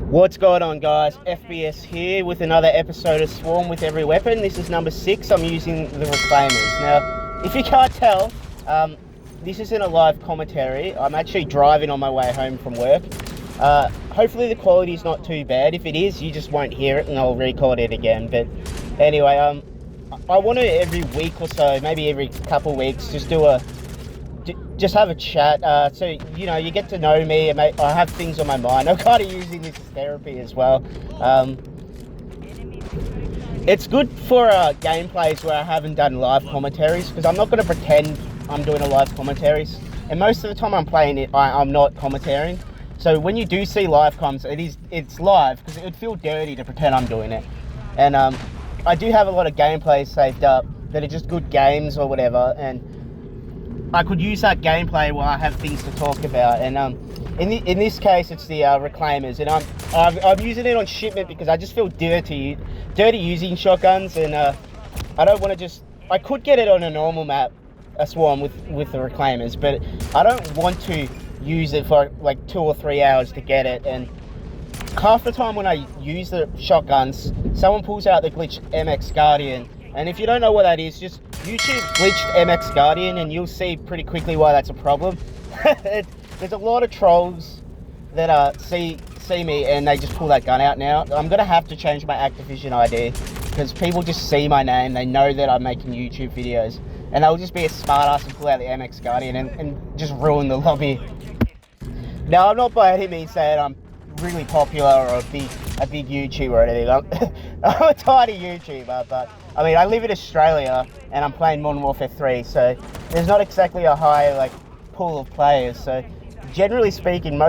What's going on, guys? FBS here with another episode of Swarm with Every Weapon. This is number 6. I'm using the Reclaimers. Now, if you can't tell, this isn't a live commentary. I'm actually driving on my way home from work. Hopefully the quality is not too bad. If it is, you just won't hear it and I'll record it again. But anyway, I want to every week or so, maybe every couple of weeks, just have a chat, so you get to know me, and I have things on my mind. I'm kind of using this as therapy as well. It's good for gameplays where I haven't done live commentaries, because I'm not going to pretend I'm doing a live commentaries, and most of the time I'm playing it, I'm not commentating. So when you do see live comms, it's live, because it would feel dirty to pretend I'm doing it. And I do have a lot of gameplays saved up that are just good games or whatever, and I could use that gameplay while I have things to talk about. And in this case, it's the Reclaimers, and I'm using it on shipment because I just feel dirty using shotguns, and I don't want to I could get it on a normal map, a Swarm with the Reclaimers, but I don't want to use it for like 2 or 3 hours to get it. And half the time when I use the shotguns, someone pulls out the glitched MX Guardian, and if you don't know what that is, just YouTube glitched MX Guardian and you'll see pretty quickly why that's a problem. There's a lot of trolls that see me and they just pull that gun out now. I'm going to have to change my Activision ID because people just see my name, they know that I'm making YouTube videos, and they'll just be a smartass and pull out the MX Guardian and just ruin the lobby. Now, I'm not by any means saying I'm really popular or a big YouTuber or anything. I'm a tiny YouTuber, but I mean, I live in Australia and I'm playing Modern Warfare 3, so there's not exactly a high pool of players. So generally speaking,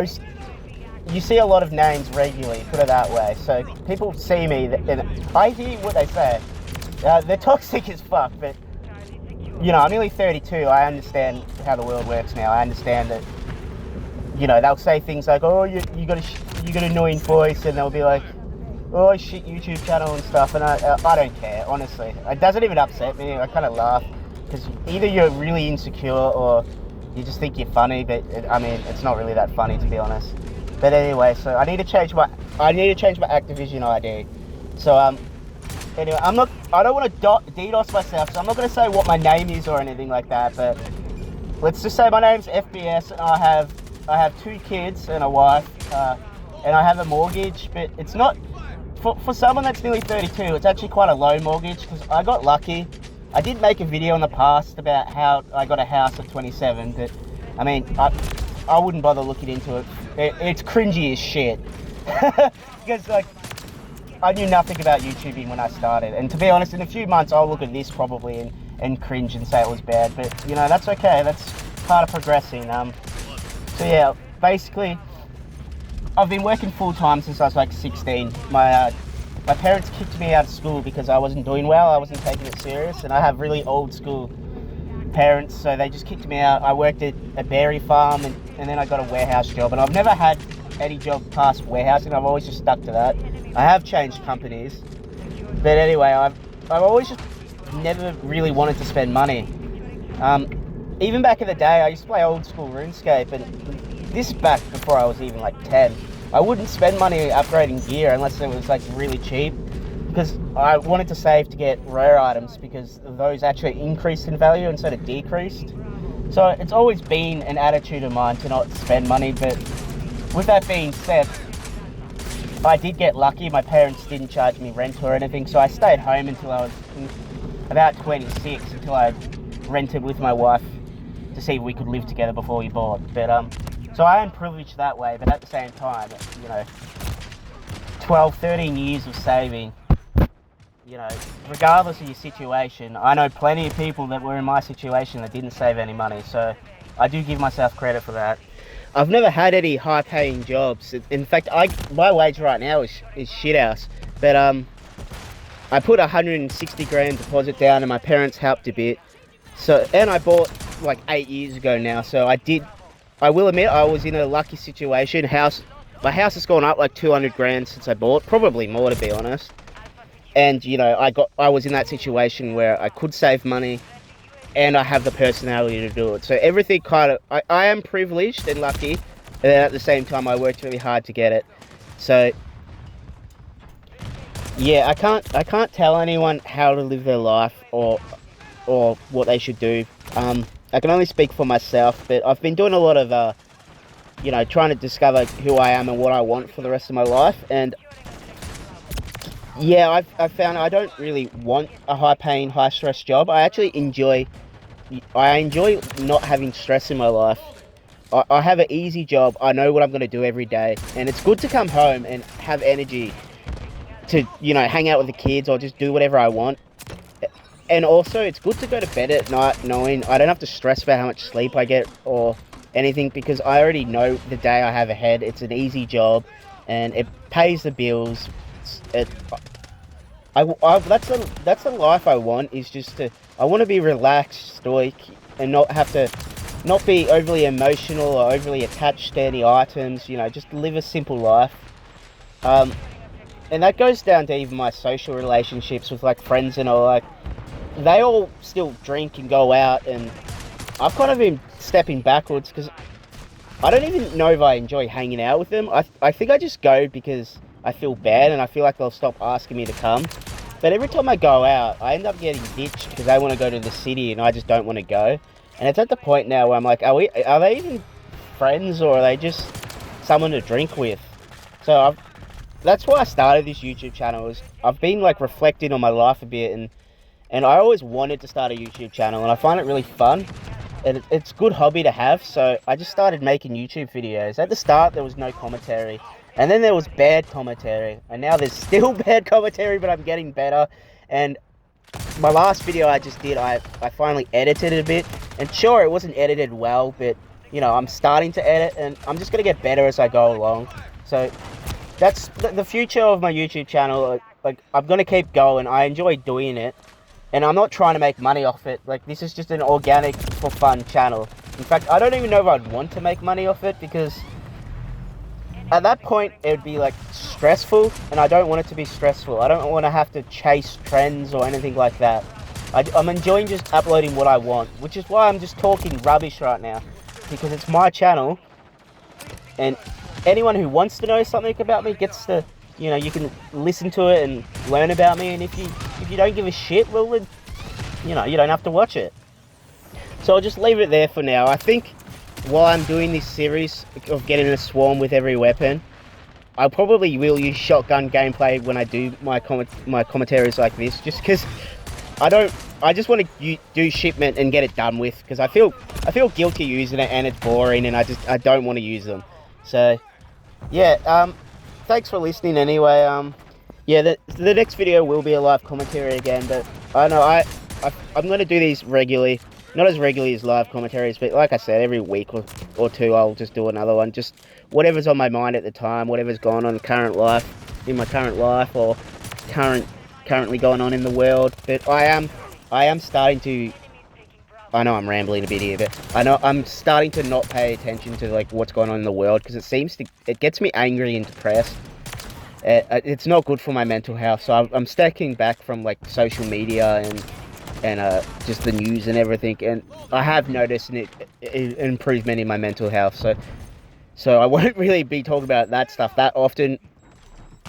you see a lot of names regularly, put it that way. So people see me and I hear what they say. They're toxic as fuck, but I'm nearly 32. I understand how the world works now. I understand that they'll say things like, oh, you got an annoying voice, and they'll be like, oh shit, YouTube channel and stuff, and I don't care, honestly. It doesn't even upset me. I kind of laugh, because either you're really insecure or you just think you're funny, but it's not really that funny, to be honest. But anyway, so I need to change my Activision ID. So anyway, I don't want to DDoS myself, so I'm not going to say what my name is or anything like that, but let's just say my name's FBS, and I have 2 kids and a wife, and I have a mortgage, but it's not, for someone that's nearly 32, it's actually quite a low mortgage, because I got lucky. I did make a video in the past about how I got a house at 27, but I wouldn't bother looking into it. It's cringy as shit. Because I knew nothing about YouTubing when I started, and to be honest, in a few months I'll look at this probably and cringe and say it was bad, but that's okay, that's part of progressing. So yeah, basically, I've been working full-time since I was 16. My parents kicked me out of school because I wasn't doing well, I wasn't taking it serious, and I have really old school parents, so they just kicked me out. I worked at a berry farm, and then I got a warehouse job, and I've never had any job past warehousing. I've always just stuck to that. I have changed companies, but anyway, I've always just never really wanted to spend money. Even back in the day, I used to play old school RuneScape, and this back before I was even 10. I wouldn't spend money upgrading gear unless it was really cheap, because I wanted to save to get rare items, because those actually increased in value instead of decreased. So it's always been an attitude of mine to not spend money, but with that being said, I did get lucky. My parents didn't charge me rent or anything, so I stayed home until I was about 26, until I rented with my wife to see if we could live together before we bought. But so I am privileged that way, but at the same time, 12, 13 years of saving, regardless of your situation, I know plenty of people that were in my situation that didn't save any money, so I do give myself credit for that. I've never had any high-paying jobs. In fact, my wage right now is shithouse, but I put 160 grand deposit down, and my parents helped a bit. So, and I bought 8 years ago now, so I will admit I was in a lucky situation. My house has gone up 200 grand since I bought, probably more, to be honest. And I was in that situation where I could save money, and I have the personality to do it. So everything I am privileged and lucky, and then at the same time I worked really hard to get it. So Yeah, I can't tell anyone how to live their life or what they should do. I can only speak for myself, but I've been doing a lot of trying to discover who I am and what I want for the rest of my life. And yeah, I've found I don't really want a high-paying, high-stress job. I enjoy not having stress in my life. I have an easy job. I know what I'm going to do every day, and it's good to come home and have energy to hang out with the kids or just do whatever I want. And also, it's good to go to bed at night knowing I don't have to stress about how much sleep I get or anything, because I already know the day I have ahead. It's an easy job, and it pays the bills. That's the life I want. Is just to I want to be relaxed, stoic, and not be overly emotional or overly attached to any items. Just live a simple life. Um, and that goes down to even my social relationships with like friends and all. Like they all still drink and go out, and I've kind of been stepping backwards because I don't even know if I enjoy hanging out with them. I think I just go because I feel bad and I feel like they'll stop asking me to come. But every time I go out, I end up getting ditched because they want to go to the city and I just don't want to go. And it's at the point now where I'm like, are they even friends, or are they just someone to drink with? So that's why I started this YouTube channel. I've been like reflecting on my life a bit, and I always wanted to start a YouTube channel, and I find it really fun. And it's a good hobby to have, so I just started making YouTube videos. At the start, there was no commentary, and then there was bad commentary, and now there's still bad commentary, but I'm getting better. And my last video I just did, I finally edited it a bit, and sure, it wasn't edited well, but I'm starting to edit, and I'm just going to get better as I go along. So that's the future of my YouTube channel. Like, I'm going to keep going. I enjoy doing it. And I'm not trying to make money off it. Like, this is just an organic, for fun channel. In fact, I don't even know if I'd want to make money off it, because at that point, it would be, like, stressful, and I don't want it to be stressful. I don't want to have to chase trends or anything like that. I'm enjoying just uploading what I want, which is why I'm just talking rubbish right now, because it's my channel, and anyone who wants to know something about me gets to, you can listen to it and learn about me, and if you don't give a shit, well, then, you don't have to watch it. So I'll just leave it there for now. I think while I'm doing this series of getting a swarm with every weapon, I probably will use shotgun gameplay when I do my commentaries like this, just because I just want to do shipment and get it done with, because I feel guilty using it, and it's boring, and I don't want to use them. So yeah, thanks for listening anyway. Yeah, the next video will be a live commentary again, but I know I'm going to do these regularly. Not as regularly as live commentaries, but like I said, every week or two I'll just do another one. Just whatever's on my mind at the time, whatever's going on in my current life, or currently going on in the world. But I am starting to, I know I'm rambling a bit here, but I know I'm starting to not pay attention to like what's going on in the world, because it gets me angry and depressed. It's not good for my mental health, so I'm stepping back from like social media and just the news and everything, and I have noticed an improvement in my mental health. So I won't really be talking about that stuff that often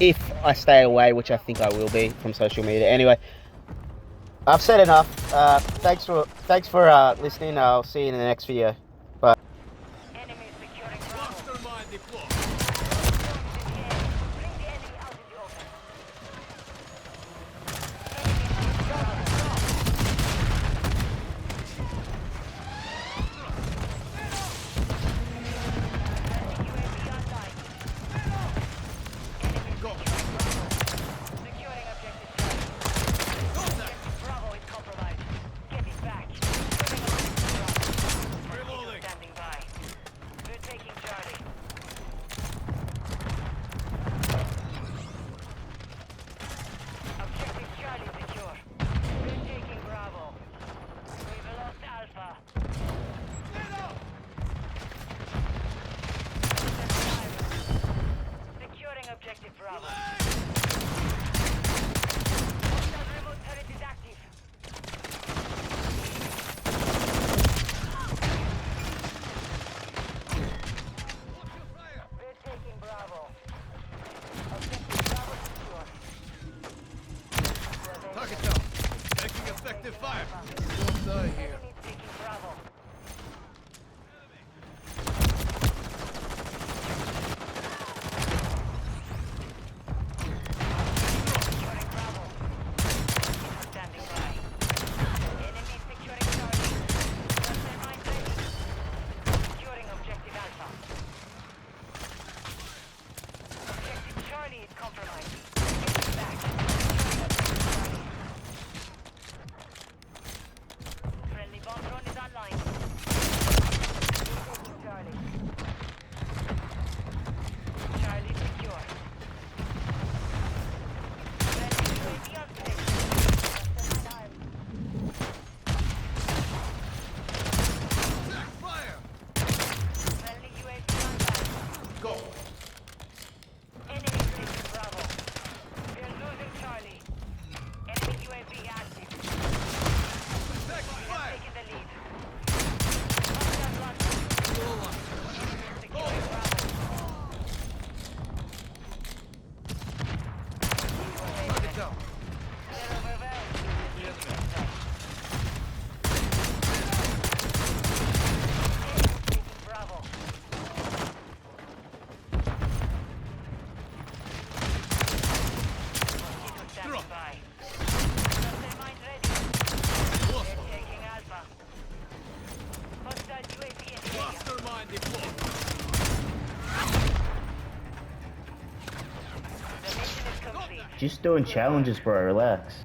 if I stay away, which I think I will be, from social media. Anyway, I've said enough. Thanks for listening. I'll see you in the next video. Bye. Objective Bravo. Remote turret is active. We're taking Bravo. Objective Bravo secure. Effective fire. Don't die here. Enemy taking Bravo. Securing Bravo. Standing by. Enemy securing Charlie. Cluster mine ready. Securing objective Alpha. Objective Charlie is compromised. Get back. Securing objective Charlie. Friendly bomb drone is online. Taking Charlie. Charlie secure. Friendly UAV on station. Attack fire. Friendly UAV online. Go. Enemy taking Bravo. We're losing Charlie. Enemy UAV active. Attack fire. Taking the lead. Hostile launcher. Enemy securing Bravo. Target down. Clear over well. Taking Bravo. Mosquito standing by. Cluster mine ready. They're taking Alpha. Hostile UAV in area. Cluster mine deployed. The mission is complete. Just doing challenges, bro. Relax.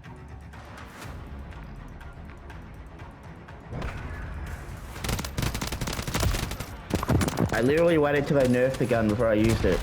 I literally waited till they nerfed the gun before I used it.